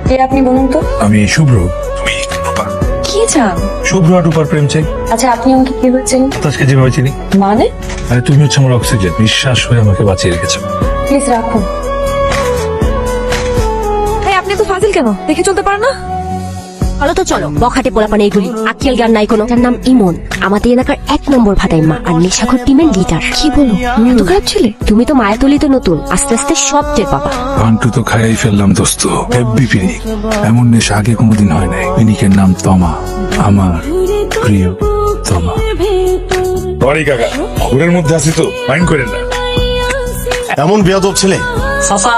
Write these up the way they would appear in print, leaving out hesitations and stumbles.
কে আপনি বলুন তো? আমি শুভ্র। তুমি রূপা। কি চান? শুভ্র আর রূপার প্রেম চাই। আচ্ছা আপনি আমাকে কিভাবে চেনেন? বাতাসকে যেভাবে চিনি। মানে? আরে তুমি হচ্ছে আমার অক্সিজেন, নিঃশ্বাস হয়ে আমাকে বাঁচিয়ে রেখেছো। প্লিজ রাখুন। আপনি তো ফাজিল কেন? দেখে চলতে পারেন না? চলো তো চলো, বখাটে পোলাপানে এগুলি আকিয়াল জ্ঞান নাই কোনো। তার নাম ইমন, আমাদের এলাকার 1 নম্বর ভাটাইমা আর নেশাখোর টিমের লিডার। কি বলো, তুমি এত খারাপ ছিলে? তুমি তো মায়াতলিতে নতুন, আস্তে আস্তে সব টের পাবা। ঘন্টু তো খাইয়াই ফেললাম দোস্ত। হেব্বি পিনিক, এমন নেশা আগে কোনোদিন হয় নাই। পিনিকের নাম তমা, আমার প্রিয় তমা। সরি কাকা, ঘুরের মধ্যে আছি তো, মাইন্ড করেন না। এমন বেয়াদব ছেলে। চাচা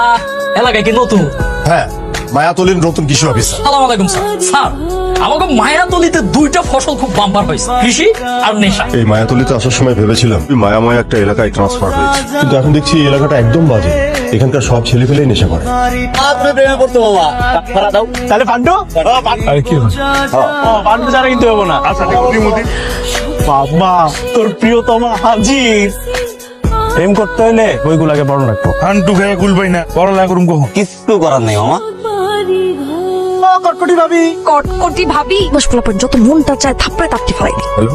এলাকায় কি নতুন? হ্যাঁ, মায়াতলির নতুন কৃষি অফিসার। সালাম আলাইকুম স্যার। স্যার আমাকে মায়াতলিতে 2টা ফসল খুব বাম্পার হয়েছে, কৃষি আর নেশা। এই মায়াতলিতে আসার সময় ভেবেছিলাম মায়াময় একটা এলাকায় ট্রান্সফার হয়েছে, কিন্তু এখন দেখছি এই এলাকাটা একদম বাজে। এখানকার সব ছেলে পেলেই নেশা করে। আপনি প্রেমে পড়তো বাবা, ভাড়া দাও। তাহলে পান্ডু আরে কি হয়? পান্ডু ছাড়া কিন্তু হবো না। আচ্ছা বাবা, তোর প্রিয়তমা হাজির। প্রেম করতে হলে বইগুলাকে বড় রাখবো। ঘন্টু খাইয়া গুলবাই না, পড়ালেখা করুম কখন? কিছু করার নেই মামা। কটকটি ভাবি, কটকটি ভাবি বস পোলাপান যত মনটা চায় থাপ্পড়ে তাপটি ফেলাই দি। হ্যালো,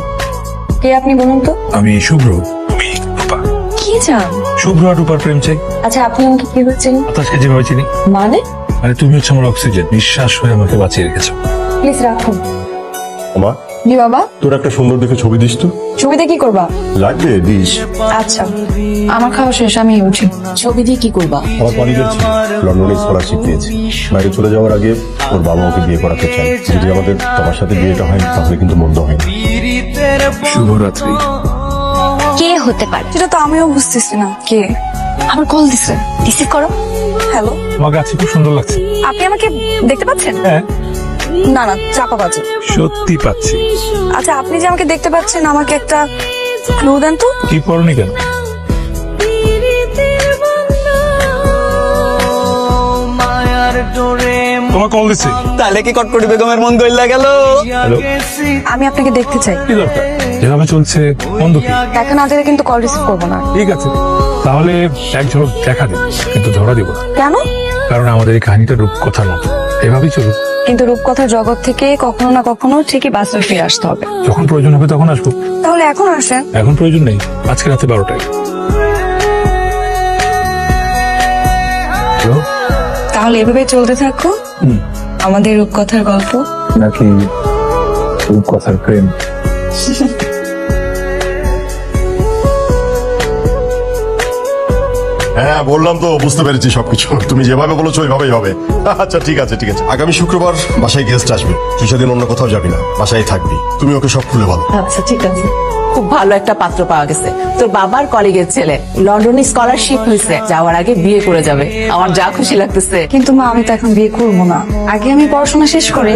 কে আপনি বলুন তো? আমি শুভ্র। তুমি রূপা। কি চান? শুভ্র আর রূপার প্রেম চাই। আচ্ছা আপনি আমাকে কিভাবে চেনেন? বাতাসকে যেভাবে চিনি। মানে? আরে তুমি হচ্ছে আমার অক্সিজেন, নিঃশ্বাস হয়ে আমাকে বাঁচিয়ে রেখেছো। প্লিজ রাখুন। আমা, জি বাবা। তোর একটা সুন্দর দেখে ছবি দিস তো। ছবিতে কি করবা? লাগবে দিস। আচ্ছা আমার খাওয়া শেষ, আমি উঠি। ছবি দিয়ে কি করবা? আমার কলিগের ছেলে লন্ডনে স্কলারশিপ পেয়েছে। বাইরে চলে যাওয়ার আগে ওর বাবা ওকে বিয়ে করাতে চায়। যদি আমাদের তোমার সাথে বিয়েটা হয় তাহলে কিন্তু মন্দ হয় না। শুভরাত্রি। কে হতে পারে? সেটা তো আমিও বুঝতেছি না কে। আমার কল দিছে, রিসিভ করো। হ্যালো, তোমাকে আজকে খুব সুন্দর লাগছে। আপনি আমাকে দেখতে পাচ্ছেন? হ্যাঁ, না না, চাপা বাজে। সত্যি পাচ্ছি। আচ্ছা আপনি যে আমাকে দেখতে পাচ্ছেন, আমাকে একটা ক্লু দেন তো। কি পড়নি কেন? তোমার কল দিছি। তাহলে কি কটকটি বেগমের মন গইলা গেল? হ্যালো, আমি আপনাকে দেখতে চাই। কি দরকার? যেভাবে চলছে বন্ধু কি? দেখা না দিলে কিন্তু কল রিসিভ করবো না। ঠিক আছে, তাহলে এক ঝলক দেখা দিন, কিন্তু ধরা দিব না। কেন? কারণ আমাদের এই কাহিনীটা রূপকথার মতো, এভাবেই চলুক। কিন্তু রূপকথার জগৎ থেকে কখনো না কখনো ঠিকই বাস্তবে ফিরে আসতে হবে। যখন প্রয়োজন হবে তখন আসবো। তাহলে এখন আসেন। এখন প্রয়োজন নেই, আজকে রাতে 12টায়। হ্যালো, তাহলে এভাবে চলতে থাকো আমাদের রূপকথার গল্প। নাকি রূপকথার প্রেম? হ্যাঁ বললাম তো, বুঝতে পেরেছি সবকিছু। তুমি যেভাবে বলেছো ওইভাবেই হবে। আচ্ছা ঠিক আছে ঠিক আছে। আগামী শুক্রবার বাসায় গেস্ট আসবে, তুই সেদিন অন্য কোথাও যাবি না, বাসায় থাকবি। তুমি ওকে সব খুলে বলো। আচ্ছা ঠিক আছে। খুব ভালো একটা পাত্র পাওয়া গেছে, তোর বাবার কলিগের ছেলে, লন্ডনে স্কলারশিপ হয়েছে, যাওয়ার আগে বিয়ে করে যাবে। আমার যা খুশি লাগতেছে। কিন্তু মা আমি তো এখন বিয়ে করবো না, আগে আমি পড়াশোনা শেষ করি।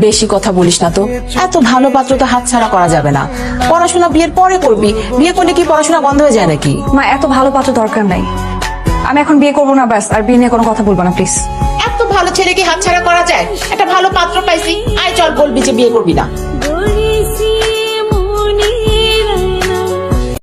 বেশি কথা বলিস না তো, এত ভালো পাত্র তো হাতছাড়া করা যাবে না। পড়াশোনা বিয়ের পরে করবি, বিয়ে করলে কি পড়াশোনা বন্ধ হয়ে যায় নাকি? মা এত ভালো পাত্র দরকার নাই, আমি এখন বিয়ে করবো না, ব্যাস। আর বিয়ে নিয়ে কোনো কথা বলবো না প্লিজ। এত ভালো ছেলে কি হাতছাড়া করা যায়? একটা ভালো পাত্র পাইছি, আয় চল বলবি যে বিয়ে করবি না।